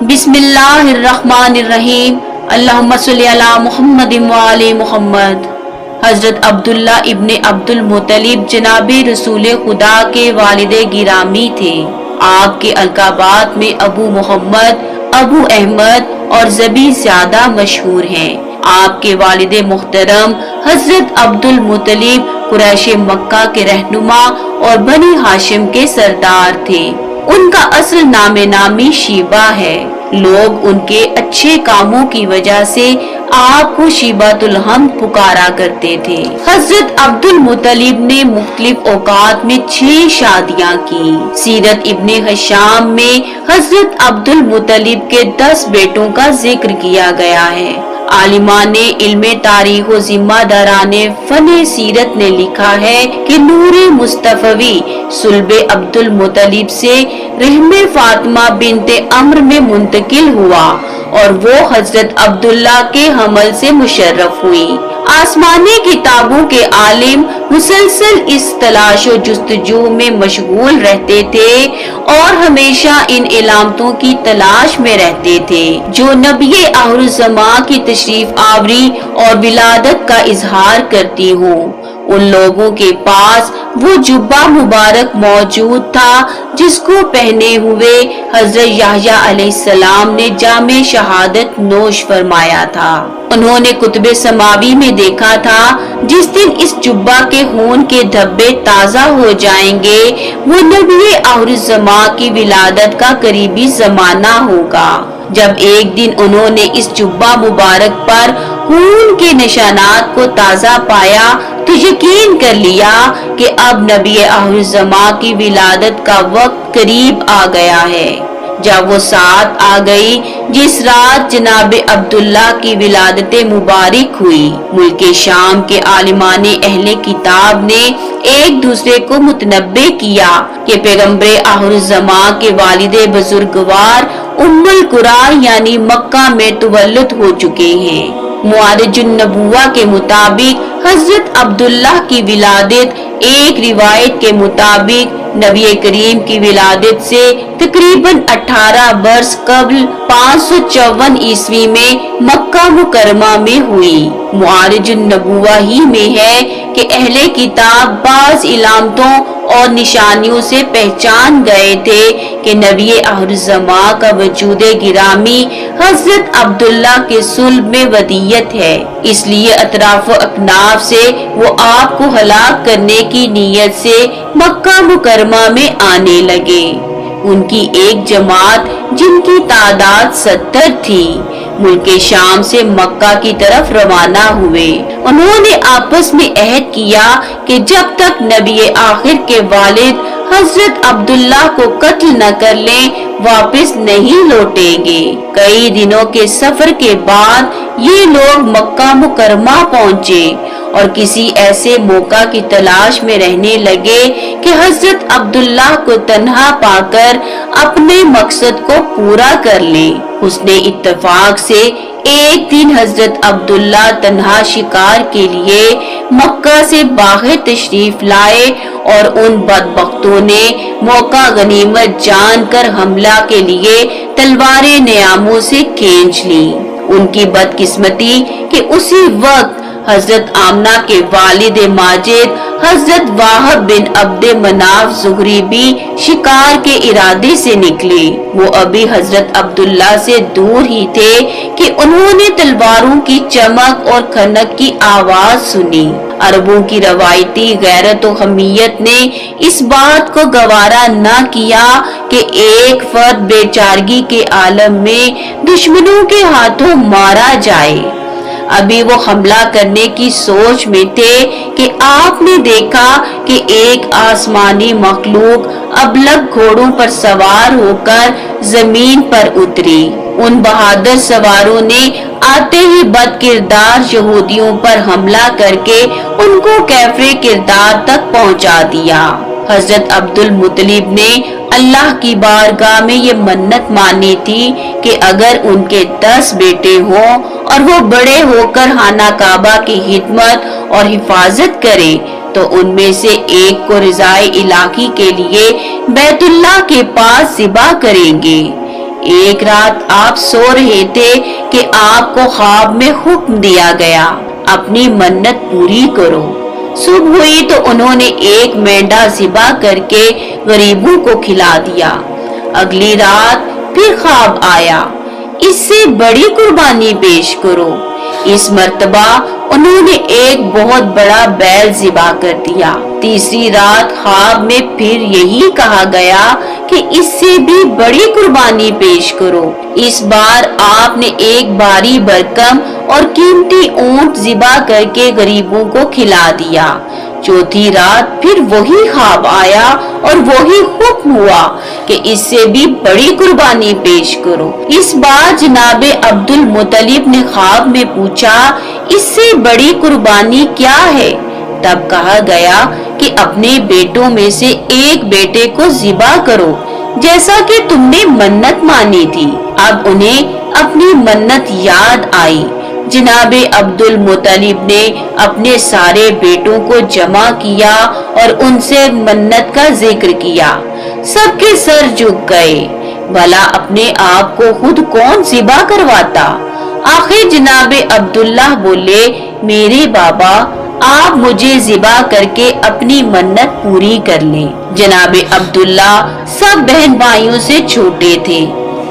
बिस्मिल्लाहिर्रहमानिर्रहीम। अल्लाहुम्मा सल्ली अला मुहम्मद व आले मुहम्मद। हजरत अब्दुल्ला इब्ने अब्दुल मुत्तलिब जनाबे रसूल खुदा के वालिदे गिरामी थे। आपके अलकाबात में अबू मोहम्मद, अबू अहमद और जबी ज्यादा मशहूर हैं। आपके वालिदे मुहतरम हजरत अब्दुल मुत्तलिब कुरैश मक्का के रहनुमा और बनी हाशिम के सरदार थे। उनका असल नामी शीबा है। लोग उनके अच्छे कामों की वजह से आपको शीबातुल हमद पुकारा करते थे। हजरत अब्दुल मुत्तलिब ने मुख्तलिफ औकात में 6 शादियां की। सीरत इब्ने हशाम में हजरत अब्दुल मुत्तलिब के 10 बेटों का जिक्र किया गया है। आलिमा ने इल्मे तारीख व जिम्मेदाराने फने सीरत ने लिखा है कि नूरे मुस्तफवी सुल्बे अब्दुल मुत्तलिब से रहमे फातिमा बिनते अम्र में मुंतकिल हुआ और वो हजरत अब्दुल्ला के हमल से मुशर्रफ हुई। आसमानी किताबों के आलिम मुसलसल इस तलाश व जुस्तजू में मशगूल रहते थे और हमेशा इन इलामतों की तलाश में रहते थे जो नबी आखिरुज़्ज़मा की तशरीफ आवरी और विलादत का इजहार करती हूँ। उन लोगों के पास वो जुब्बा मुबारक मौजूद था जिसको पहने हुए हजरत याहया अलैहिस्सलाम ने जामे शहादत नोश फरमाया था। उन्होंने कुतुबे समावी में देखा था जिस दिन इस जुब्बा के खून के धब्बे ताजा हो जाएंगे वो नबी आखिरुज़्ज़मा की विलादत का करीबी जमाना होगा। जब एक दिन उन्होंने इस जुब्बा मुबारक पर खून के निशानात को ताजा पाया तो यकीन कर लिया कि अब नबी आखिरुज़्ज़मा की विलादत का वक्त करीब आ गया है। जब वो साथ आ गई जिस रात जनाबे अब्दुल्ला की विलादत मुबारक हुई, मुल्के शाम के आलिमाने अहले किताब ने एक दूसरे को मुतनब्बे किया कि पैगम्बरे आखिरुज़्ज़मा के वालिदे बुजुर्गवार उम्मुल कुरा यानी मक्का में तुवल्लुद हो चुके हैं। मुआरिजुन नबुव्वा के मुताबिक हजरत अब्दुल्ला की विलादत एक रिवायत के मुताबिक नबी करीम की विलादत से तकरीबन 18 वर्ष कबल 554 ईस्वी में मक्का मुकरमा में हुई। मुआरिजुन नबुव्वा ही में है कि अहले किताब बाज इलामतों और निशानियों से पहचान गए थे कि नबी आखिरुज़्ज़मा का वजूदे गिरामी हजरत अब्दुल्ला के सुल्ब में वदियत है, इसलिए अतराफ अकनाफ से वो आपको हलाक करने की नीयत से मक्का मुकरमा में आने लगे। उनकी एक जमात जिनकी तादाद 70 थी मुल्के शाम से मक्का की तरफ रवाना हुए। उन्होंने आपस में अहद किया कि जब तक नबी आखिर के वालिद हजरत अब्दुल्ला को कत्ल न कर लें वापस नहीं लौटेंगे। कई दिनों के सफर के बाद ये लोग मक्का मुकरमा पहुँचे और किसी ऐसे मौका की तलाश में रहने लगे कि हजरत अब्दुल्ला को तन्हा पाकर अपने मकसद को पूरा कर लें। उसने इत्तेफाक से एक दिन हजरत अब्दुल्ला तन्हा शिकार के लिए मक्का से बाहर तशरीफ लाए और उन बदबख्तों ने मौका गनीमत जानकर हमला के लिए तलवारें नियामों से खींच ली। उनकी बदकिस्मती कि उसी वक्त हजरत आमना के वालिद माजिद हजरत वाहब बिन अब्दे मनाफ ज़ुहरी भी शिकार के इरादे से निकले। वो अभी हजरत अब्दुल्ला से दूर ही थे कि उन्होंने तलवारों की चमक और खनक की आवाज सुनी। अरबों की रवायती गैरत और हमीयत ने इस बात को गवारा न किया कि एक फर्द बेचारगी के आलम में दुश्मनों के हाथों मारा जाए। अभी वो हमला करने की सोच में थे कि आपने देखा कि एक आसमानी मखलूक अबलग घोड़ों पर सवार होकर जमीन पर उतरी। उन बहादुर सवारों ने आते ही बद किरदार यहूदियों पर हमला करके उनको कैफरे किरदार तक पहुंचा दिया। हजरत अब्दुल मुत्तलिब ने अल्लाह की बारगाह में ये मन्नत मानी थी कि अगर उनके 10 बेटे हों और वो बड़े होकर खाना काबा की खिदमत और हिफाजत करें तो उनमें से एक को रिज़ाए इलाही के लिए बैतुल्लाह के पास ज़िबा करेंगे। ایک رات آپ سو رہے تھے کہ آپ کو خواب میں حکم دیا گیا اپنی منت پوری کرو۔ صبح ہوئی تو انہوں نے ایک مینڈا ذبح کر کے غریبوں کو کھلا دیا۔ اگلی رات پھر خواب آیا، اس سے بڑی قربانی پیش کرو۔ اس مرتبہ انہوں نے ایک بہت بڑا بیل ذبح کر دیا۔ تیسری رات خواب میں پھر یہی کہا گیا کہ اس سے بھی بڑی قربانی پیش کرو۔ اس بار آپ نے ایک بھاری بھرکم اور قیمتی اونٹ ذبح کر کے غریبوں کو کھلا دیا۔ چوتھی رات پھر وہی خواب آیا اور وہی حکم ہوا کہ اس سے بھی بڑی قربانی پیش کرو۔ اس بار جناب عبد المطلب نے خواب میں پوچھا، اس سے بڑی قربانی کیا ہے؟ تب کہا گیا کہ اپنے بیٹوں میں سے ایک بیٹے کو ذبح کرو جیسا کہ تم نے منت مانی تھی۔ اب انہیں اپنی منت یاد آئی۔ جناب عبد المطلب نے اپنے سارے بیٹوں کو جمع کیا اور ان سے منت کا ذکر کیا۔ سب کے سر جھک گئے، بھلا اپنے آپ کو خود کون ذبح کرواتا؟ آخر جناب عبداللہ بولے، میرے بابا آپ مجھے ذبح کر کے اپنی منت پوری کر لیں۔ جناب عبداللہ سب بہن بھائیوں سے چھوٹے تھے۔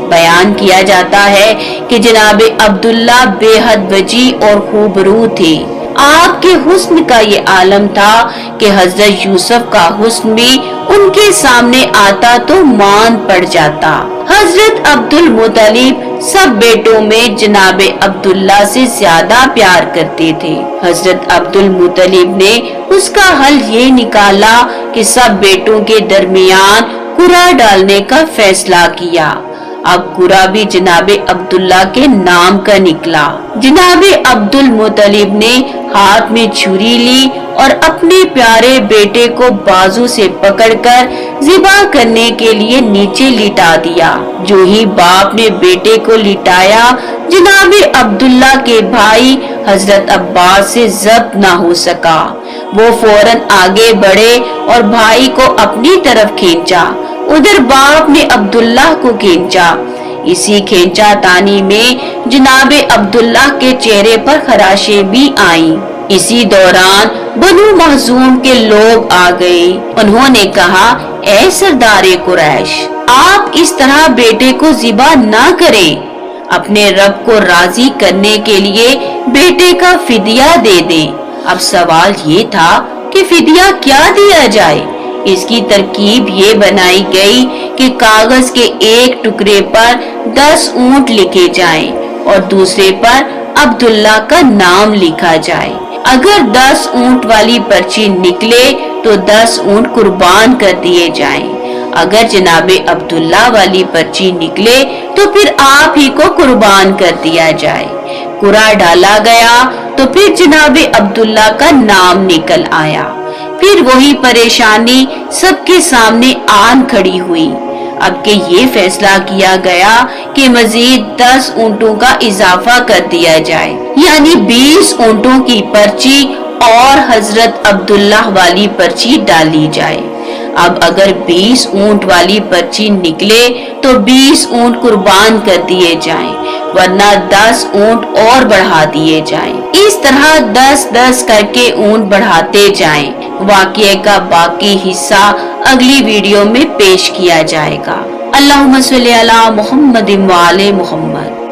بیان کیا جاتا ہے کہ جناب عبداللہ بے حد وجیح اور خوبرو تھے۔ آپ کے حسن کا یہ عالم تھا کہ حضرت یوسف کا حسن بھی ان کے سامنے آتا تو مان پڑ جاتا۔ حضرت عبد المطلب سب بیٹوں میں جناب عبداللہ سے زیادہ پیار کرتے تھے۔ حضرت عبد المطلب نے اس کا حل یہ نکالا کہ سب بیٹوں کے درمیان قرعہ ڈالنے کا فیصلہ کیا۔ اب قرعہ بھی جناب عبداللہ کے نام کا نکلا۔ جناب عبد المطلب نے ہاتھ میں چھری لی اور اپنے پیارے بیٹے کو بازو سے پکڑ کر ذبح کرنے کے لیے نیچے لٹا دیا۔ جو ہی باپ نے بیٹے کو لٹایا، جناب عبداللہ کے بھائی حضرت عباس سے ضبط نہ ہو سکا۔ وہ فوراً آگے بڑھے اور بھائی کو اپنی طرف کھینچا۔ ادھر باپ نے عبداللہ کو کھینچا۔ اسی کھینچا تانی میں جناب عبداللہ کے چہرے پر خراشیں بھی آئیں۔ اسی دوران بنو مخزوم کے لوگ آ گئے۔ انہوں نے کہا، اے سردار قریش، آپ اس طرح بیٹے کو ذبح نہ کریں۔ اپنے رب کو راضی کرنے کے لیے بیٹے کا فدیہ دے دیں۔ اب سوال یہ تھا کہ فدیہ کیا دیا جائے؟ اس کی ترکیب یہ بنائی گئی کہ کاغذ کے ایک ٹکڑے پر 10 اونٹ لکھے جائیں اور دوسرے پر عبداللہ کا نام لکھا جائے۔ اگر 10 اونٹ والی پرچی نکلے تو 10 اونٹ قربان کر دیے جائیں۔ اگر جناب عبداللہ والی پرچی نکلے تو پھر آپ ہی کو قربان کر دیا جائے۔ قرعہ ڈالا گیا تو پھر جناب عبداللہ کا نام نکل آیا۔ پھر وہی پریشانی سب کے سامنے آن کھڑی ہوئی۔ اب کہ یہ فیصلہ کیا گیا کہ مزید 10 اونٹوں کا اضافہ کر دیا جائے، یعنی 20 اونٹوں کی پرچی اور حضرت عبداللہ والی پرچی ڈالی جائے۔ اب اگر 20 اونٹ والی پرچی نکلے تو 20 اونٹ قربان کر دیے جائیں، ورنہ 10 اونٹ اور بڑھا دیے جائیں۔ اس طرح 10-10 کر کے اونٹ بڑھاتے جائیں۔ واقعے کا باقی حصہ اگلی ویڈیو میں پیش کیا جائے گا۔ اللہم صلی علی محمد و آل محمد۔